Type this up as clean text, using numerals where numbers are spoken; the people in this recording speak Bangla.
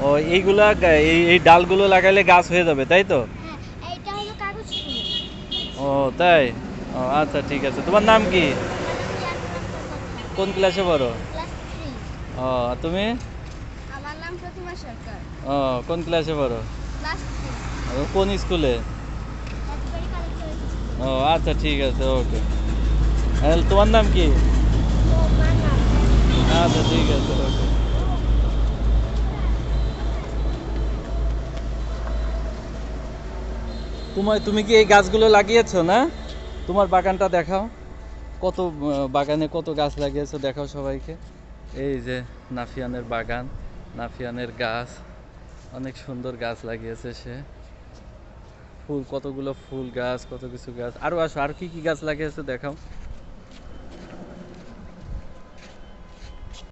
ও এইগুলা এই এই ডালগুলো লাগাইলে গাছ হয়ে যাবে তাই তো? হ্যাঁ, এইটা হলো কাগজ ফুল। ও তাই? ও আচ্ছা ঠিক আছে, তোমার নাম কি? আমার নাম জান্নাতুল আক্তার কথা। কোন ক্লাসে পড়ো? ক্লাস 3। ও আর তুমি? আমার নাম প্রতিমা সরকার। ও কোন ক্লাসে পড়ো? ক্লাস 3। ও, কোন স্কুলে? রাজবাড়ী কালেক্টরেট স্কুল। ও আচ্ছা ঠিক আছে, ওকে। তোমার নাম কি? সোমানা। আচ্ছা ঠিক আছে, ওকে। তুমি কি এই গাছগুলো লাগিয়েছো না? তোমার বাগানটা দেখাও। কত বাগানে কত গাছ লাগিয়েছো দেখাও সবাইকে। এই যে নাফিয়ানের বাগান, নাফিয়ানের গাছ, অনেক সুন্দর গাছ লাগিয়েছে সে। ফুল, কতগুলো ফুল গাছ, কত কিছু গাছ। আরো আসো, আর কি কি গাছ লাগিয়েছে দেখাও।